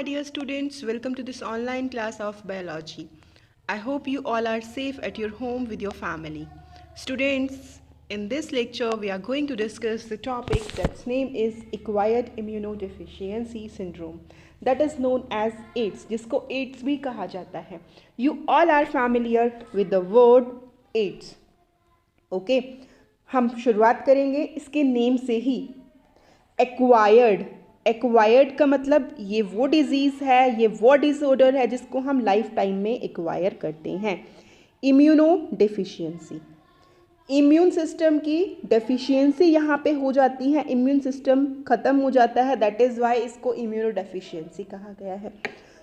my dear students, welcome to this online class of biology. I hope you all are safe at your home with your family. Students, in this lecture we are going to discuss the topic that's name is acquired immunodeficiency syndrome, that is known as AIDS, जिसको AIDS भी कहा जाता है. You all are familiar with the word AIDS. Okay, हम शुरुआत करेंगे इसके name से ही. एक्वायर्ड का मतलब ये वो डिजीज़ है, ये वो डिसऑर्डर है जिसको हम लाइफ टाइम में एक्वायर करते हैं. इम्यूनो डेफिशिएंसी, इम्यून सिस्टम की डेफिशिएंसी यहाँ पे हो जाती है, इम्यून सिस्टम ख़त्म हो जाता है, दैट इज़ वाई इसको इम्यूनो डेफिशिएंसी कहा गया है.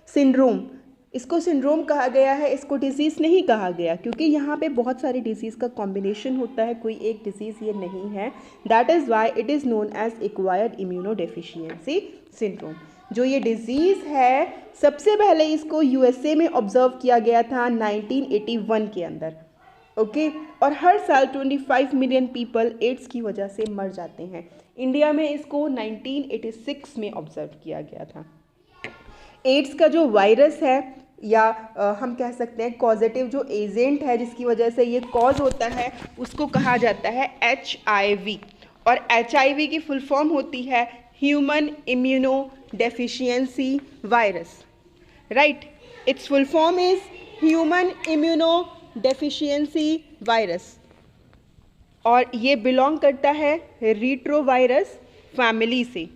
सिंड्रोम, इसको सिंड्रोम कहा गया है, इसको डिजीज़ नहीं कहा गया क्योंकि यहाँ पे बहुत सारी डिजीज़ का कॉम्बिनेशन होता है, कोई एक डिजीज़ ये नहीं है. That is why it is known as acquired immunodeficiency syndrome. जो ये डिज़ीज़ है सबसे पहले इसको यूएसए में ऑब्जर्व किया गया था 1981 के अंदर. ओके और हर साल 25 मिलियन पीपल एड्स की वजह से मर जाते हैं. इंडिया में इसको 1986 में ऑब्जर्व किया गया था. एड्स का जो वायरस है या हम कह सकते हैं कॉजेटिव जो एजेंट है जिसकी वजह से ये कॉज होता है उसको कहा जाता है HIV. और HIV की फुल फॉर्म होती है human immuno deficiency virus. Right, it's full form is human immuno deficiency virus और ये बिलोंग करता है रीट्रोवायरस फैमिली से.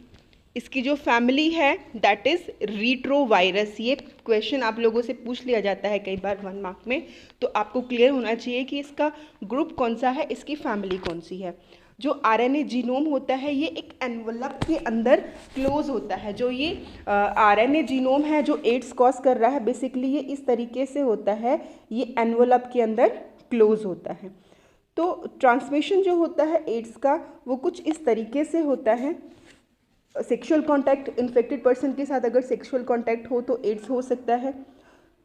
इसकी जो फैमिली है दैट इज़ रीट्रोवायरस. ये क्वेश्चन आप लोगों से पूछ लिया जाता है कई बार 1 मार्क में, तो आपको क्लियर होना चाहिए कि इसका ग्रुप कौन सा है, इसकी फैमिली कौन सी है. जो RNA जीनोम होता है ये एक एनवलप के अंदर क्लोज होता है. जो ये RNA जीनोम है जो एड्स कॉज कर रहा है, बेसिकली ये इस तरीके से होता है, ये एनवलप के अंदर क्लोज होता है. तो ट्रांसमिशन जो होता है एड्स का वो कुछ इस तरीके से होता है. सेक्सुअल कांटेक्ट, इन्फेक्टेड पर्सन के साथ अगर सेक्सुअल कांटेक्ट हो तो एड्स हो सकता है.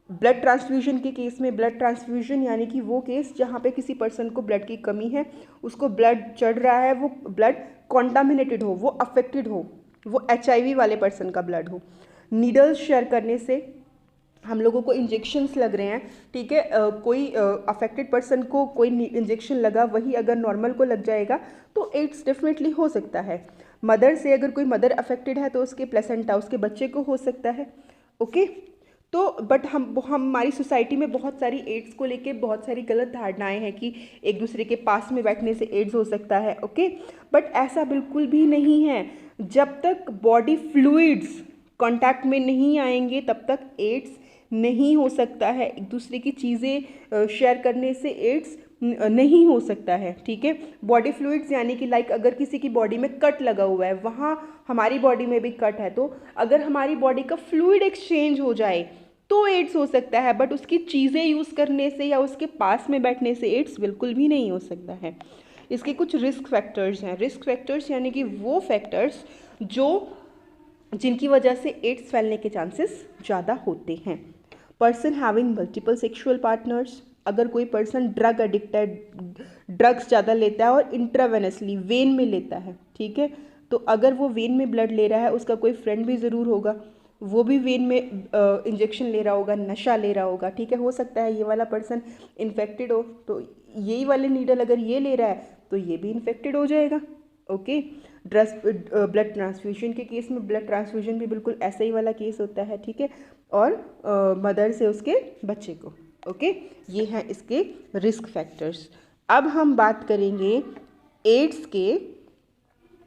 ब्लड ट्रांसफ्यूजन के केस में, ब्लड ट्रांसफ्यूजन यानी कि वो केस जहाँ पे किसी पर्सन को ब्लड की कमी है, उसको ब्लड चढ़ रहा है, वो ब्लड कॉन्टामिनेटेड हो, वो अफेक्टेड हो, वो HIV वाले पर्सन का ब्लड हो. नीडल्स शेयर करने से हम लोगों को इंजेक्शन्स लग रहे हैं, ठीक है, कोई अफेक्टेड पर्सन को कोई इंजेक्शन लगा, वही अगर नॉर्मल को लग जाएगा तो एड्स डेफिनेटली हो सकता है. मदर से अगर कोई मदर अफेक्टेड है तो उसके प्लेसेंटा, उसके बच्चे को हो सकता है. ओके तो बट हमारी सोसाइटी में बहुत सारी एड्स को लेके बहुत सारी गलत धारणाएं हैं कि एक दूसरे के पास में बैठने से एड्स हो सकता है. ओके बट ऐसा बिल्कुल भी नहीं है. जब तक बॉडी फ्लूइड्स कांटेक्ट में नहीं आएंगे तब तक एड्स नहीं हो सकता है. एक दूसरे की चीज़ें शेयर करने से एड्स नहीं हो सकता है. ठीक है, बॉडी फ्लूइड्स यानी कि लाइक अगर किसी की बॉडी में कट लगा हुआ है, वहाँ हमारी बॉडी में भी कट है, तो अगर हमारी बॉडी का फ्लूइड एक्सचेंज हो जाए तो एड्स हो सकता है. बट उसकी चीज़ें यूज़ करने से या उसके पास में बैठने से एड्स बिल्कुल भी नहीं हो सकता है. इसके कुछ रिस्क फैक्टर्स हैं. रिस्क फैक्टर्स यानी कि वो फैक्टर्स जिनकी वजह से एड्स फैलने के चांसेस ज़्यादा होते हैं. Person having multiple sexual partners, अगर कोई पर्सन ड्रग एडिक्टेड, ड्रग्स ज़्यादा लेता है और इंट्रावेनसली वेन में लेता है, ठीक है, तो अगर वो वेन में ब्लड ले रहा है उसका कोई फ्रेंड भी ज़रूर होगा, वो भी वेन में इंजेक्शन ले रहा होगा, नशा ले रहा होगा. ठीक है, हो सकता है ये वाला पर्सन इन्फेक्टेड हो तो यही वाले नीडल अगर ये ले रहा है तो ये भी इन्फेक्टेड हो जाएगा. ओके ब्लड ट्रांसफ्यूजन के केस में, ब्लड ट्रांसफ्यूजन भी बिल्कुल ऐसा ही वाला केस होता है. ठीक है, और मदर से उसके बच्चे को. ओके ये हैं इसके रिस्क फैक्टर्स. अब हम बात करेंगे एड्स के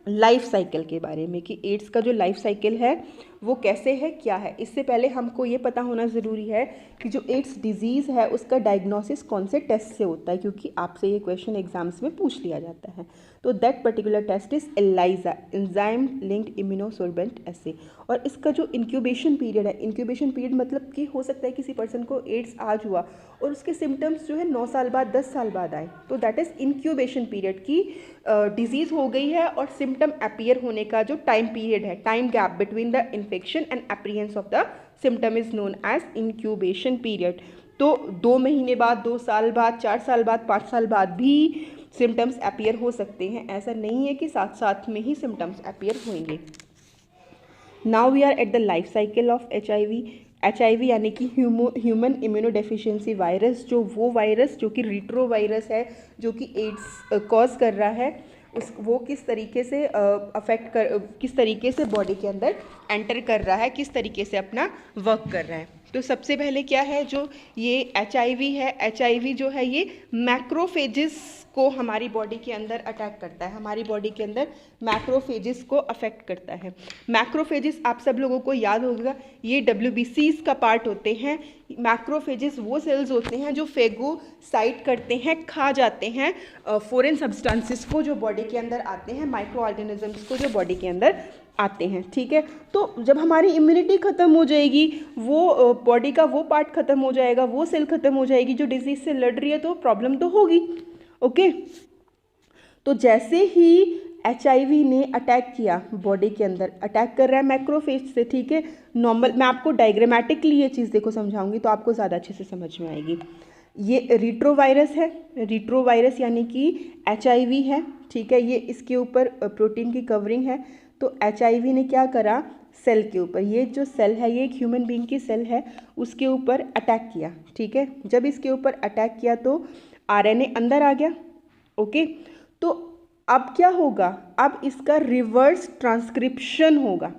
लाइफ साइकिल के बारे में कि एड्स का जो लाइफ साइकिल है वो कैसे है, क्या है. इससे पहले हमको ये पता होना ज़रूरी है कि जो एड्स डिजीज़ है उसका डायग्नोसिस कौन से टेस्ट से होता है, क्योंकि आपसे ये क्वेश्चन एग्जाम्स में पूछ लिया जाता है. तो that particular test is ELISA, enzyme linked immunosorbent assay. और इसका जो इंक्यूबेशन पीरियड है, इंक्यूबेशन पीरियड मतलब कि हो सकता है किसी पर्सन को एड्स आज हुआ और उसके सिम्टम्स जो है 9 साल बाद, 10 साल बाद आए, तो दैट इज़ इंक्यूबेशन पीरियड की डिजीज़ हो गई है और सिम्टम अपीयर होने का जो टाइम पीरियड है, time gap between the infection and appearance of the symptom is known as incubation period. तो 2 महीने बाद, 2 साल बाद, 4 साल बाद, 5 साल बाद भी सिम्टम्स अपीयर हो सकते हैं. ऐसा नहीं है कि साथ साथ में ही सिम्टम्स अपीयर होंगे. Now we are at the life cycle of HIV यानी कि ह्यूमन इम्यूनोडेफिशिएंसी वायरस, जो वो वायरस जो कि रिट्रो वायरस है, जो कि एड्स कॉज कर रहा है, वो किस तरीके से किस तरीके से बॉडी के अंदर एंटर कर रहा है, किस तरीके से अपना वर्क कर रहा है। तो सबसे पहले क्या है, जो ये HIV है, HIV जो है ये मैक्रोफेजेस को हमारी बॉडी के अंदर अटैक करता है, हमारी बॉडी के अंदर मैक्रोफेजेस को अफेक्ट करता है। मैक्रोफेजेस आप सब लोगों को याद होगा, ये WBCs का पार्ट होते हैं। मैक्रोफेजेस वो सेल्स होते हैं जो फेगोसाइट करते हैं, खा जाते हैं फॉरेन सब्सटेंसेस को जो बॉडी के अंदर आते हैं, माइक्रो ऑर्गेनिजम्स को जो बॉडी के अंदर आते हैं। ठीक है, तो जब हमारी इम्यूनिटी ख़त्म हो जाएगी, वो बॉडी का वो पार्ट ख़त्म हो जाएगा, वो सेल ख़त्म हो जाएगी जो डिजीज़ से लड़ रही है, तो प्रॉब्लम तो होगी। ओके, तो जैसे ही HIV ने अटैक किया बॉडी के अंदर, अटैक कर रहा है मैक्रोफेज से। ठीक है, नॉर्मल मैं आपको डायग्रामेटिकली ये चीज़ देखो समझाऊंगी तो आपको ज़्यादा अच्छे से समझ में आएगी। ये रिट्रोवायरस है, रिट्रोवायरस यानी कि HIV है। ठीक है, ये इसके ऊपर प्रोटीन की कवरिंग है। तो HIV ने क्या करा, सेल के ऊपर, ये जो सेल है ये एक ह्यूमन बीइंग की सेल है, उसके ऊपर अटैक किया। ठीक है, जब इसके ऊपर अटैक किया तो RNA अंदर आ गया। ओके, तो अब क्या होगा, अब इसका रिवर्स ट्रांसक्रिप्शन होगा।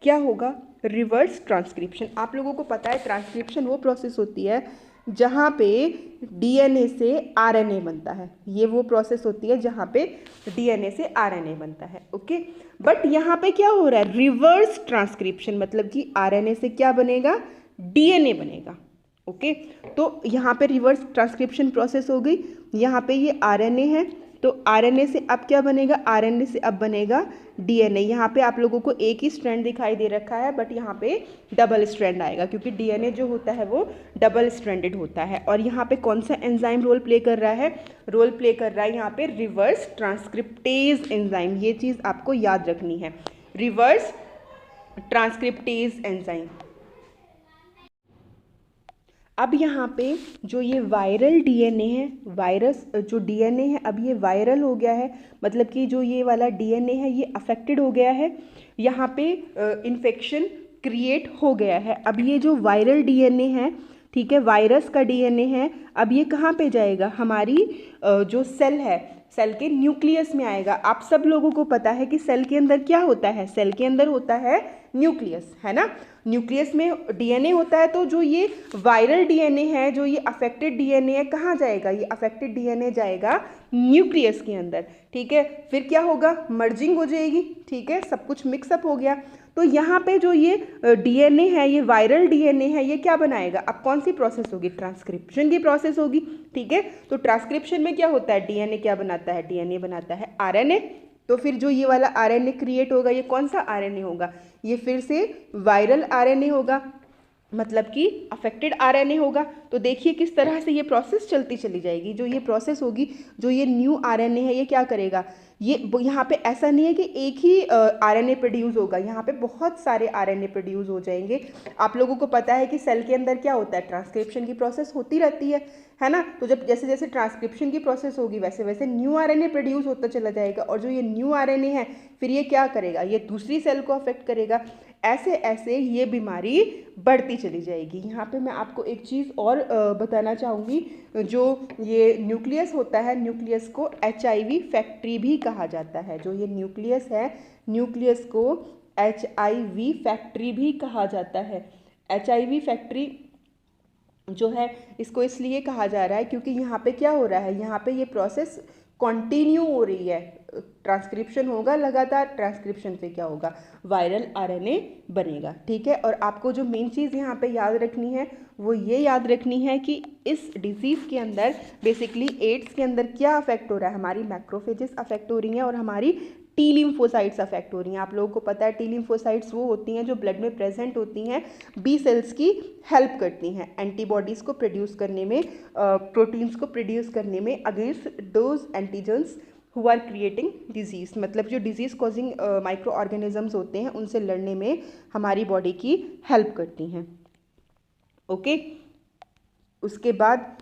क्या होगा, रिवर्स ट्रांसक्रिप्शन। आप लोगों को पता है ट्रांसक्रिप्शन वो प्रोसेस होती है जहाँ पे DNA से RNA बनता है, ये वो प्रोसेस होती है जहाँ पे DNA से RNA बनता है। ओके, बट यहाँ पे क्या हो रहा है, रिवर्स ट्रांसक्रिप्शन, मतलब कि RNA से क्या बनेगा, DNA बनेगा। ओके, तो यहाँ पे रिवर्स ट्रांसक्रिप्शन प्रोसेस हो गई। यहाँ पे ये RNA है, तो RNA से अब क्या बनेगा, RNA से अब बनेगा DNA। यहाँ पे आप लोगों को एक ही स्ट्रैंड दिखाई दे रखा है, बट यहाँ पे डबल स्ट्रैंड आएगा, क्योंकि DNA जो होता है वो डबल स्ट्रैंडेड होता है। और यहाँ पे कौन सा एंजाइम रोल प्ले कर रहा है, रोल प्ले कर रहा है यहाँ पे रिवर्स ट्रांसक्रिप्टेज एंजाइम। ये चीज़ आपको याद रखनी है, रिवर्स ट्रांसक्रिप्टेज एंजाइम। अब यहाँ पे जो ये वायरल DNA है, वायरस जो DNA है अब ये वायरल हो गया है, मतलब कि जो ये वाला DNA है ये अफेक्टेड हो गया है, यहाँ पे इन्फेक्शन क्रिएट हो गया है। अब ये जो वायरल DNA है, ठीक है, वायरस का DNA है, अब ये कहाँ पे जाएगा, हमारी जो सेल है, सेल के न्यूक्लियस में आएगा। आप सब लोगों को पता है कि सेल के अंदर क्या होता है, सेल के अंदर होता है न्यूक्लियस, है ना। न्यूक्लियस में DNA होता है, तो जो ये वायरल DNA है, जो ये अफेक्टेड DNA है, कहाँ जाएगा, ये अफेक्टेड DNA जाएगा न्यूक्लियस के अंदर। ठीक है, फिर क्या होगा, मर्जिंग हो जाएगी। ठीक है, सब कुछ मिक्सअप हो गया। तो यहाँ पे जो ये DNA है, ये वायरल DNA है, ये क्या बनाएगा, अब कौन सी प्रोसेस होगी, ट्रांसक्रिप्शन की प्रोसेस होगी। ठीक है, तो ट्रांसक्रिप्शन में क्या होता है, DNA क्या बनाता है, DNA बनाता है RNA। तो फिर जो ये वाला RNA क्रिएट होगा, ये कौन सा RNA होगा, ये फिर से वायरल RNA होगा, मतलब कि अफेक्टेड RNA होगा। तो देखिए किस तरह से ये प्रोसेस चलती चली जाएगी। जो ये प्रोसेस होगी, जो ये न्यू RNA है, ये क्या करेगा, ये यहाँ पे ऐसा नहीं है कि एक ही RNA प्रोड्यूस होगा, यहाँ पे बहुत सारे RNA प्रोड्यूस हो जाएंगे। आप लोगों को पता है कि सेल के अंदर क्या होता है, ट्रांसक्रिप्शन की प्रोसेस होती रहती है ना। तो जब जैसे जैसे ट्रांसक्रिप्शन की प्रोसेस होगी, वैसे वैसे न्यू RNA प्रोड्यूस होता चला जाएगा, और जो ये न्यू RNA है फिर ये क्या करेगा, ये दूसरी सेल को अफेक्ट करेगा। ऐसे ऐसे ये बीमारी बढ़ती चली जाएगी। यहाँ पे मैं आपको एक चीज़ और बताना चाहूँगी, जो ये न्यूक्लियस होता है, न्यूक्लियस को HIV फैक्ट्री भी कहा जाता है। जो ये न्यूक्लियस है, न्यूक्लियस को HIV फैक्ट्री भी कहा जाता है। HIV फैक्ट्री जो है, इसको इसलिए कहा जा रहा है क्योंकि यहाँ पे क्या हो रहा है, यहाँ पे ये प्रोसेस कंटिन्यू हो रही है। ट्रांसक्रिप्शन होगा लगातार, ट्रांसक्रिप्शन से क्या होगा, वायरल RNA बनेगा। ठीक है, और आपको जो मेन चीज़ यहाँ पे याद रखनी है वो ये याद रखनी है कि इस डिजीज़ के अंदर बेसिकली एड्स के अंदर क्या अफेक्ट हो रहा है, हमारी मैक्रोफेजेस अफेक्ट हो रही हैं और हमारी T लिम्फोसाइट्स अफेक्ट हो रही हैं। आप लोगों को पता है T लिम्फोसाइट्स वो होती हैं जो ब्लड में प्रेजेंट होती हैं, B सेल्स की हेल्प करती हैं एंटीबॉडीज़ को प्रोड्यूस करने में, प्रोटीन्स को प्रोड्यूस करने में against those antigens who are creating disease. मतलब जो डिजीज़ कॉजिंग माइक्रो ऑर्गेनिजम्स होते हैं उनसे लड़ने में हमारी बॉडी की हेल्प करती हैं। ओके, उसके बाद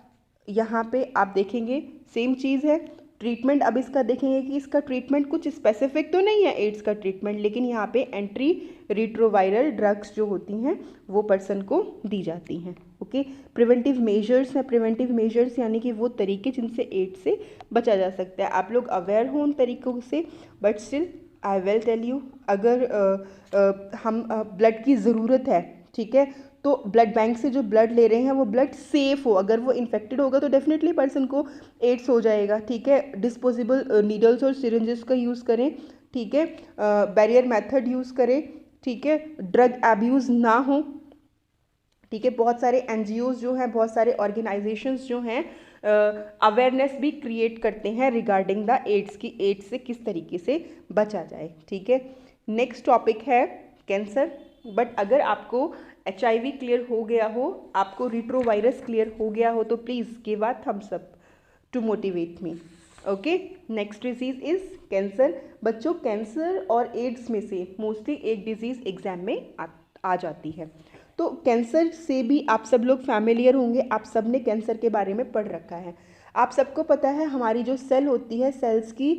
यहाँ पे आप देखेंगे सेम चीज़ है, ट्रीटमेंट अब इसका देखेंगे कि इसका ट्रीटमेंट कुछ स्पेसिफिक तो नहीं है एड्स का ट्रीटमेंट, लेकिन यहाँ पे एंटी रिट्रोवायरल ड्रग्स जो होती हैं वो पर्सन को दी जाती हैं। ओके, प्रिवेंटिव मेजर्स हैं। प्रिवेंटिव मेजर्स यानी कि वो तरीके जिनसे एड्स से बचा जा सकता है। आप लोग अवेयर हो उन तरीकों से, but still I will tell you, अगर हम ब्लड की ज़रूरत है, ठीक है, तो ब्लड बैंक से जो ब्लड ले रहे हैं वो ब्लड सेफ़ हो। अगर वो इन्फेक्टेड होगा तो डेफिनेटली पर्सन को एड्स हो जाएगा, ठीक है। डिस्पोजेबल नीडल्स और सिरिंजेस का यूज़ करें, ठीक है। बैरियर मेथड यूज़ करें, ठीक है। ड्रग एब्यूज़ ना हो, ठीक है। बहुत सारे एनजीओज जो हैं, बहुत सारे ऑर्गेनाइजेशंस जो हैं अवेयरनेस भी क्रिएट करते हैं रिगार्डिंग द एड्स की, एड्स से किस तरीके से बचा जाए, ठीक है। नेक्स्ट टॉपिक है कैंसर। बट अगर आपको HIV क्लियर हो गया हो, आपको रिट्रोवायरस क्लियर हो गया हो, तो please give a thumbs up to motivate me. Okay, next disease is cancer. बच्चों, कैंसर और एड्स में से मोस्टली एक डिजीज़ एग्जाम में आ जाती है। तो कैंसर से भी आप सब लोग फैमिलियर होंगे, आप सब ने कैंसर के बारे में पढ़ रखा है। आप सबको पता है हमारी जो सेल होती है, सेल्स की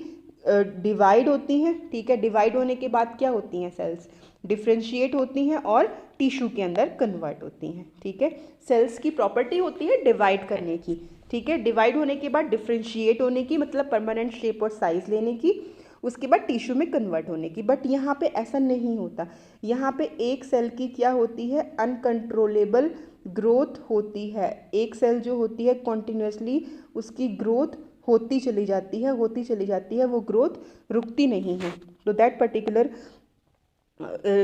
डिवाइड होती हैं, ठीक है। डिवाइड होने के बाद क्या होती हैं? सेल्स डिफ्रेंशिएट होती हैं और टिश्यू के अंदर कन्वर्ट होती हैं, ठीक है। सेल्स की प्रॉपर्टी होती है डिवाइड करने की, ठीक है। डिवाइड होने के बाद डिफ्रेंशिएट होने की, मतलब परमानेंट शेप और साइज लेने की, उसके बाद टिश्यू में कन्वर्ट होने की। बट यहाँ पे ऐसा नहीं होता। यहाँ पे एक सेल की क्या होती है? अनकंट्रोलेबल ग्रोथ होती है। एक सेल जो होती है कॉन्टिन्यूसली उसकी ग्रोथ होती चली जाती है, होती चली जाती है, वो ग्रोथ रुकती नहीं है। तो that particular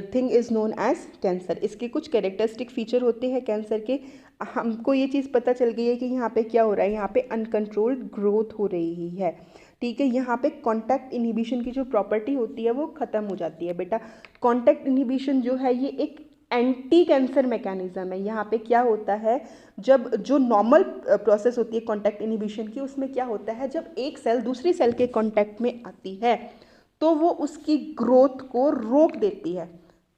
thing is known as cancer. इसके कुछ कैरेक्टरिस्टिक फीचर होते हैं कैंसर के। हमको ये चीज़ पता चल गई है कि यहाँ पे क्या हो रहा है, यहाँ पे अनकंट्रोल्ड ग्रोथ हो रही है, ठीक है। यहाँ पे कॉन्टैक्ट इनहिबिशन की जो प्रॉपर्टी होती है वो ख़त्म हो जाती है। बेटा, कॉन्टैक्ट इनहिबिशन जो है ये एक एंटी कैंसर मैकेनिज्म है। यहाँ पे क्या होता है, जब जो नॉर्मल प्रोसेस होती है कॉन्टैक्ट इनहिबिशन की, उसमें क्या होता है, जब एक सेल दूसरी सेल के कॉन्टैक्ट में आती है तो वो उसकी ग्रोथ को रोक देती है,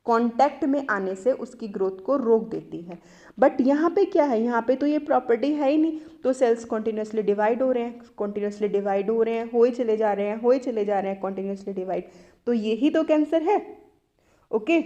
कांटेक्ट में आने से उसकी ग्रोथ को रोक देती है। बट यहाँ पे क्या है, यहाँ पे तो ये प्रॉपर्टी है ही नहीं। तो सेल्स कॉन्टिन्यूसली डिवाइड हो रहे हैं, कॉन्टिन्यूसली डिवाइड हो रहे हैं, होए चले जा रहे हैं, होए चले जा रहे हैं, कॉन्टिन्यूसली डिवाइड। तो यही तो कैंसर है। ओके,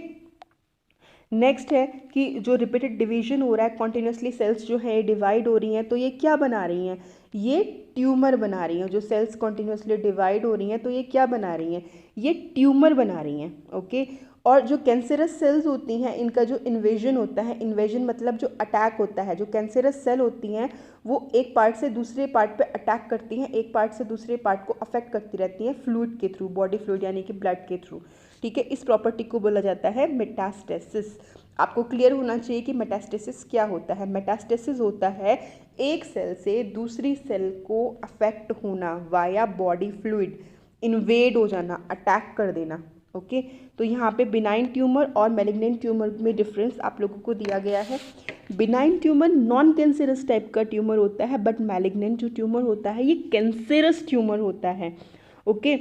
नेक्स्ट है कि जो रिपीटेड डिवीजन हो रहा है, कॉन्टिन्यूसली सेल्स जो है डिवाइड हो रही हैं, तो ये क्या बना रही हैं? ये ट्यूमर बना रही हैं। जो सेल्स कॉन्टिन्यूसली डिवाइड हो रही हैं तो ये क्या बना रही हैं? ये ट्यूमर बना रही हैं। ओके, और जो कैंसरस सेल्स होती हैं इनका जो इन्वेजन होता है, इन्वेजन मतलब जो अटैक होता है, जो कैंसरस सेल होती हैं वो एक पार्ट से दूसरे पार्ट पे अटैक करती हैं, एक पार्ट से दूसरे पार्ट को अफेक्ट करती रहती हैं फ्लूइड के थ्रू, बॉडी फ्लूइड यानी कि ब्लड के थ्रू, ठीक है। इस प्रॉपर्टी को बोला जाता है मेटास्टेसिस। आपको क्लियर होना चाहिए कि मेटास्टेसिस क्या होता है। मेटास्टेसिस होता है एक सेल से दूसरी सेल को अफेक्ट होना वाया बॉडी फ्लूइड, इन्वेड हो जाना, अटैक कर देना। ओके, तो यहाँ पे बिनाइन ट्यूमर और मैलिग्नेंट ट्यूमर में डिफरेंस आप लोगों को दिया गया है। Benign tumour non cancerous type का ट्यूमर होता है, बट मैलिग्नेंट जो ट्यूमर होता है ये कैंसरस ट्यूमर होता है। Okay,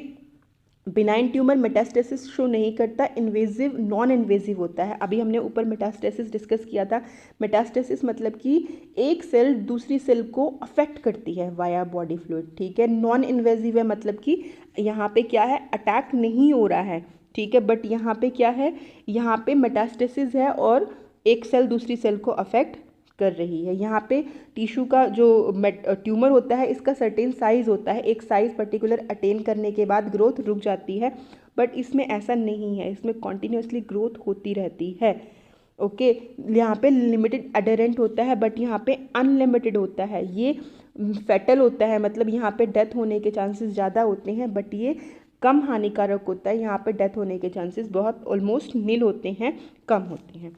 benign tumour metastasis show नहीं करता, इन्वेजिव नॉन इन्वेजिव होता है। अभी हमने ऊपर मेटास्टेसिस डिस्कस किया था। मेटास्टेसिस मतलब कि एक सेल दूसरी सेल को अफेक्ट करती है वाया बॉडी फ्लूइड, ठीक है। नॉन इन्वेजिव है मतलब कि यहाँ पे क्या है, अटैक नहीं हो रहा है, ठीक है। बट यहाँ पे क्या है, यहाँ पे मेटास्टेसिस है और एक सेल दूसरी सेल को अफेक्ट कर रही है। यहाँ पे टिश्यू का जो ट्यूमर होता है इसका सर्टेन साइज होता है, एक साइज पर्टिकुलर अटेन करने के बाद ग्रोथ रुक जाती है। बट इसमें ऐसा नहीं है, इसमें कॉन्टिन्यूसली ग्रोथ होती रहती है। ओके, यहाँ पे लिमिटेड एडहेरेंट होता है, बट यहाँ पे अनलिमिटेड होता है। ये फैटल होता है, मतलब यहाँ पे डेथ होने के चांसेस ज़्यादा होते हैं, बट ये कम हानिकारक होता है। यहाँ पे डेथ होने के चांसेस बहुत ऑलमोस्ट नील होते हैं, कम होते हैं।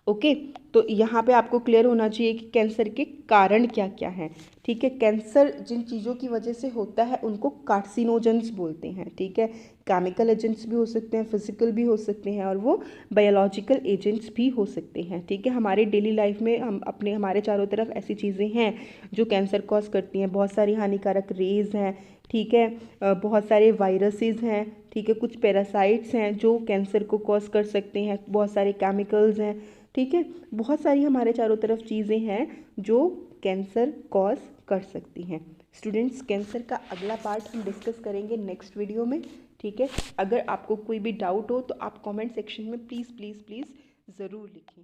ओके, तो यहाँ पे आपको क्लियर होना चाहिए कि कैंसर के कारण क्या क्या हैं, ठीक है। कैंसर जिन चीज़ों की वजह से होता है उनको कार्सिनोजेंस बोलते हैं, ठीक है। केमिकल एजेंट्स भी हो सकते हैं, फिजिकल भी हो सकते हैं, और वो बायोलॉजिकल एजेंट्स भी हो सकते हैं, ठीक है। हमारे डेली लाइफ में हमारे चारों तरफ ऐसी चीज़ें हैं जो कैंसर कॉज करती हैं। बहुत सारी हानिकारक रेज हैं, ठीक है। बहुत सारे वायरसेस हैं, ठीक है। कुछ पैरासाइट्स हैं जो कैंसर को कॉज कर सकते हैं। बहुत सारे केमिकल्स हैं, ठीक है। बहुत सारी हमारे चारों तरफ चीज़ें हैं जो कैंसर कॉज कर सकती हैं। स्टूडेंट्स, कैंसर का अगला पार्ट हम डिस्कस करेंगे नेक्स्ट वीडियो में, ठीक है। अगर आपको कोई भी डाउट हो तो आप कमेंट सेक्शन में प्लीज़ प्लीज़ प्लीज़ ज़रूर लिखें।